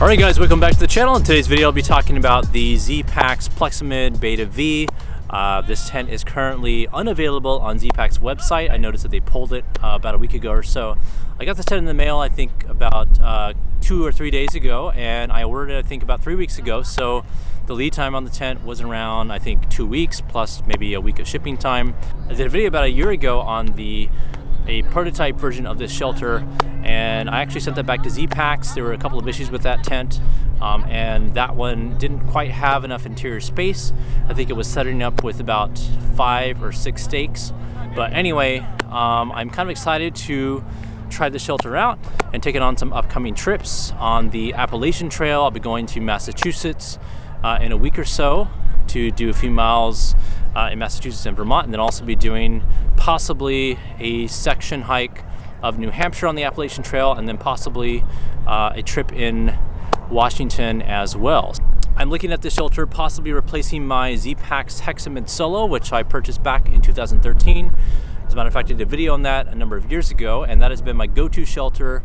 Alright guys, welcome back to the channel. In today's video I'll be talking about the ZPacks Plexamid Beta V. This tent is currently unavailable on ZPacks website. I noticed that they pulled it about a week ago or so. I got this tent in the mail I think about 2 or 3 days ago, and I ordered it I think about 3 weeks ago, so the lead time on the tent was around I think 2 weeks plus maybe a week of shipping time. I did a video about a year ago on a prototype version of this shelter, and I actually sent that back to ZPacks. There were a couple of issues with that tent, and that one didn't quite have enough interior space. I think it was setting up with about 5 or 6 stakes. But anyway, I'm kind of excited to try the shelter out and take it on some upcoming trips on the Appalachian Trail. I'll be going to Massachusetts in a week or so to do a few miles in Massachusetts and Vermont, and then also be doing possibly a section hike of New Hampshire on the Appalachian Trail, and then possibly a trip in Washington as well. I'm looking at this shelter possibly replacing my ZPacks Plexamid Solo, which I purchased back in 2013. As a matter of fact, I did a video on that a number of years ago, and that has been my go-to shelter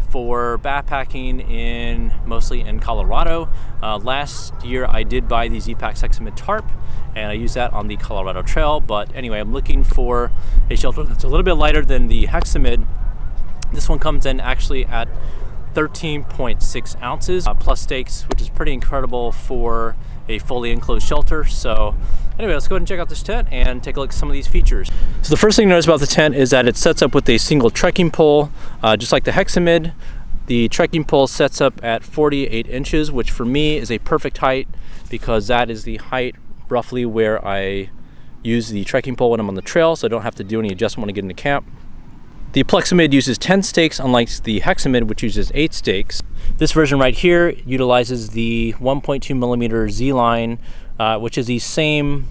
for backpacking mostly in Colorado. Last year I did buy the ZPacks Plexamid tarp, and I used that on the Colorado Trail. But anyway, I'm looking for a shelter that's a little bit lighter than the Plexamid. This one comes in actually at 13.6 ounces plus stakes, which is pretty incredible for a fully enclosed shelter. So anyway, let's go ahead and check out this tent and take a look at some of these features. So the first thing to notice about the tent is that it sets up with a single trekking pole, just like the Plexamid. The trekking pole sets up at 48 inches, which for me is a perfect height because that is the height roughly where I use the trekking pole when I'm on the trail, so I don't have to do any adjustment when I get into camp. The Plexamid uses 10 stakes, unlike the Plexamid, which uses 8 stakes. This version right here utilizes the 1.2 millimeter Z line, which is the same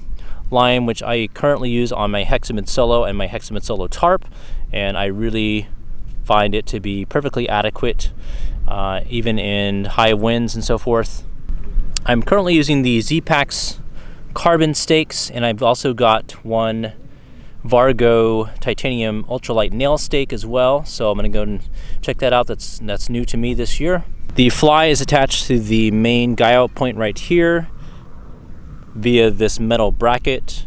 line which I currently use on my Plexamid Solo and my Plexamid Solo tarp, and I really find it to be perfectly adequate, even in high winds and so forth. I'm currently using the ZPacks carbon stakes, and I've also got one Vargo titanium ultralight nail stake as well, so I'm going to go and check that out. That's new to me this year. The fly is attached to the main guy out point right here via this metal bracket,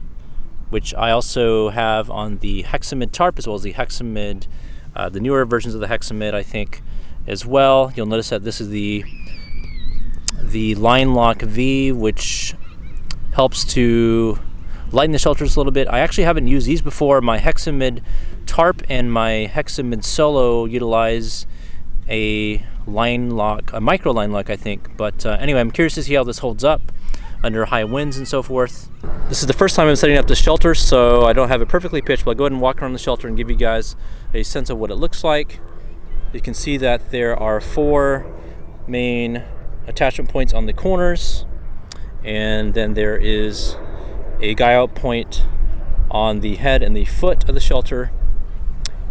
which I also have on the Plexamid tarp as well as the Plexamid, the newer versions of the Plexamid I think as well. You'll notice that this is the line lock V, which helps to lighten the shelters a little bit. I actually haven't used these before. My Plexamid tarp and my Plexamid Solo utilize a line lock, a micro line lock I think. But anyway, I'm curious to see how this holds up under high winds and so forth. This is the first time I'm setting up the shelter, so I don't have it perfectly pitched, but I'll go ahead and walk around the shelter and give you guys a sense of what it looks like. You can see that there are 4 main attachment points on the corners, and then there is a guy out point on the head and the foot of the shelter.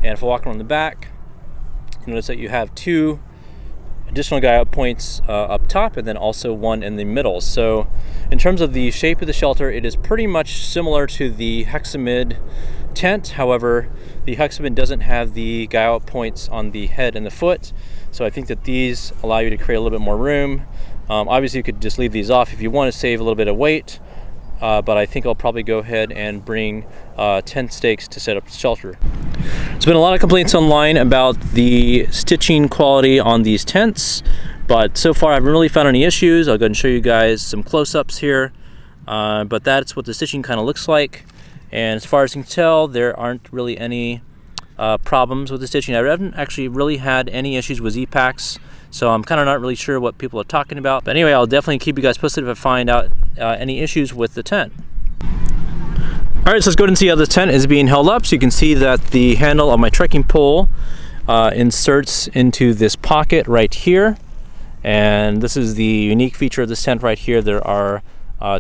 And if I walk around the back, you notice that you have 2 additional guy out points up top, and then also one in the middle. So in terms of the shape of the shelter, it is pretty much similar to the Plexamid tent. However, the Plexamid doesn't have the guy out points on the head and the foot, so I think that these allow you to create a little bit more room. Obviously you could just leave these off if you want to save a little bit of weight, but I think I'll probably go ahead and bring 10 stakes to set up the shelter. There's been a lot of complaints online about the stitching quality on these tents, but so far I haven't really found any issues. I'll go ahead and show you guys some close-ups here, but that's what the stitching kind of looks like. And as far as you can tell, there aren't really any problems with the stitching. I haven't actually really had any issues with ZPacks, so I'm kind of not really sure what people are talking about. But anyway, I'll definitely keep you guys posted if I find out any issues with the tent. Alright, so let's go ahead and see how the tent is being held up. So you can see that the handle of my trekking pole inserts into this pocket right here. And this is the unique feature of this tent right here. There are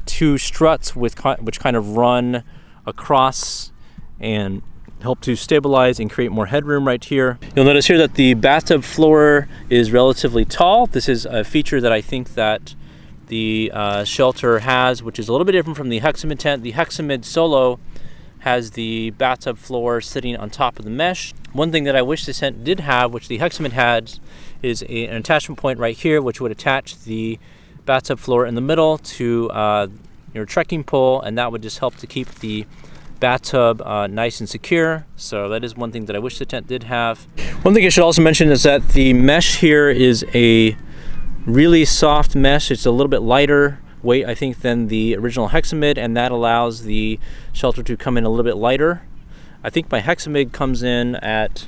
2 struts which kind of run across and help to stabilize and create more headroom right here. You'll notice here that the bathtub floor is relatively tall. This is a feature that I think that the shelter has, which is a little bit different from the Plexamid tent. The Plexamid Solo has the bathtub floor sitting on top of the mesh. One thing that I wish this tent did have, which the Plexamid had, is an attachment point right here, which would attach the bathtub floor in the middle to your trekking pole, and that would just help to keep the bathtub nice and secure. So that is one thing that I wish the tent did have. One thing I should also mention is that the mesh here is a really soft mesh. It's a little bit lighter weight, I think, than the original Plexamid, and that allows the shelter to come in a little bit lighter. I think my Plexamid comes in at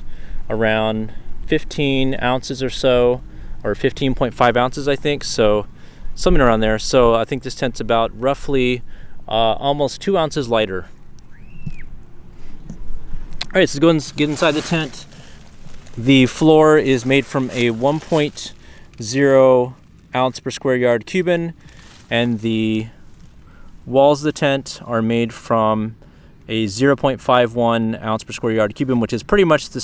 around 15 ounces or so, or 15.5 ounces, I think, so something around there. So I think this tent's about roughly almost 2 ounces lighter. All right, so go and get inside the tent. The floor is made from a 1.0 ounce per square yard Cuban, and the walls of the tent are made from a 0.51 ounce per square yard Cuban, which is pretty much the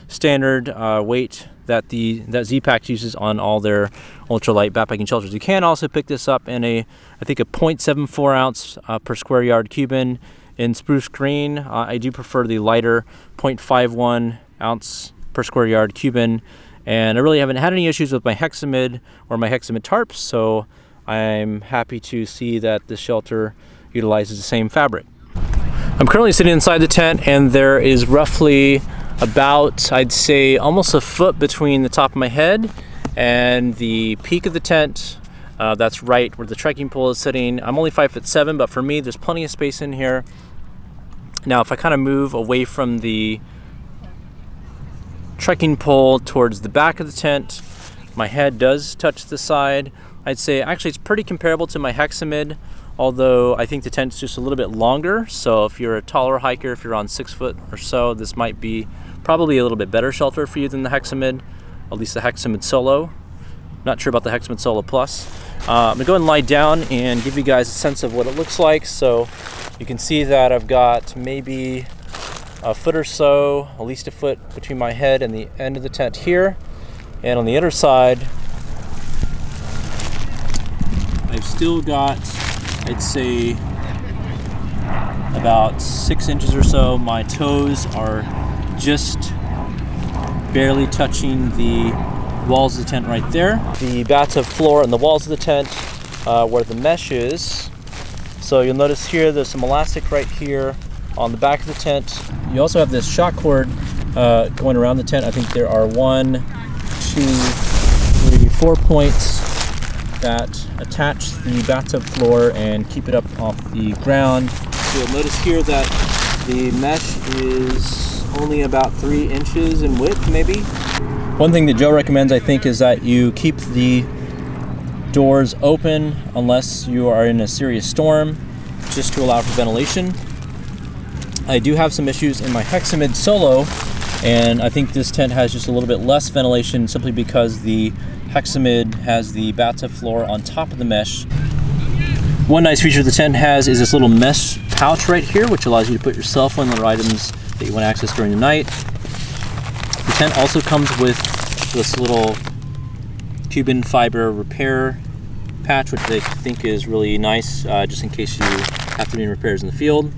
standard weight that ZPacks uses on all their ultralight backpacking shelters. You can also pick this up in I think a 0.74 ounce per square yard Cuban in spruce green. I do prefer the lighter 0.51 ounce per square yard Cuban, and I really haven't had any issues with my Plexamid or my Plexamid tarps, so I'm happy to see that this shelter utilizes the same fabric. I'm currently sitting inside the tent, and there is roughly about, I'd say, almost a foot between the top of my head and the peak of the tent. That's right where the trekking pole is sitting. I'm only 5'7", but for me, there's plenty of space in here. Now, if I kind of move away from the trekking pole towards the back of the tent, my head does touch the side. I'd say actually it's pretty comparable to my Plexamid, although I think the tent's just a little bit longer. So if you're a taller hiker, if you're on 6 foot or so, this might be probably a little bit better shelter for you than the Plexamid, at least the Plexamid Solo. Not sure about the Plexamid Solo Plus. I'm gonna go and lie down and give you guys a sense of what it looks like. So you can see that I've got maybe a foot or so, at least a foot between my head and the end of the tent here. And on the other side, I've still got, I'd say, about 6 inches or so. My toes are just barely touching the walls of the tent right there. The bathtub floor and the walls of the tent where the mesh is. So you'll notice here there's some elastic right here on the back of the tent. You also have this shock cord going around the tent. I think there are 1, 2, 3, 4 points that attach the bathtub floor and keep it up off the ground. So you'll notice here that the mesh is only about 3 inches in width, maybe. One thing that Joe recommends, I think, is that you keep the doors open unless you are in a serious storm, just to allow for ventilation. I do have some issues in my Plexamid Solo, and I think this tent has just a little bit less ventilation simply because the Plexamid has the bathtub floor on top of the mesh. One nice feature the tent has is this little mesh pouch right here, which allows you to put your cell phone or items that you want to access during the night. The tent also comes with this little Cuban fiber repair patch, which I think is really nice, just in case you have to do any repairs in the field.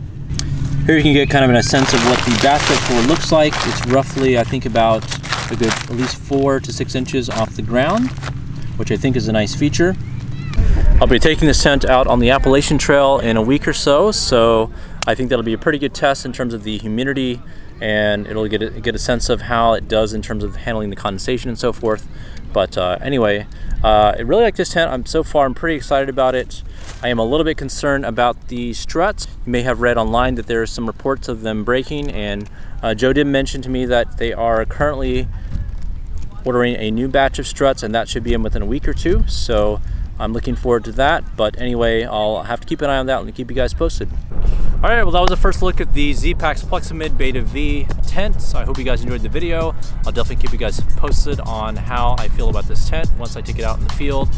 Here you can get kind of a sense of what the bathtub floor looks like. It's roughly, I think, about a good at least 4 to 6 inches off the ground, which I think is a nice feature. I'll be taking this tent out on the Appalachian Trail in a week or so, so I think that'll be a pretty good test in terms of the humidity, and it'll get a sense of how it does in terms of handling the condensation and so forth. But anyway, I really like this tent. I'm pretty excited about it. I am a little bit concerned about the struts. You may have read online that there are some reports of them breaking, and Joe did mention to me that they are currently ordering a new batch of struts, and that should be in within a week or two. So I'm looking forward to that. But anyway, I'll have to keep an eye on that and keep you guys posted. All right, well, that was the first look at the ZPacks Plexamid Beta V tent. I hope you guys enjoyed the video. I'll definitely keep you guys posted on how I feel about this tent once I take it out in the field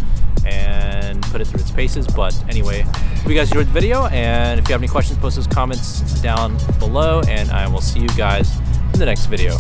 and put it through its paces. But anyway, hope you guys enjoyed the video, and if you have any questions, post those comments down below, and I will see you guys in the next video.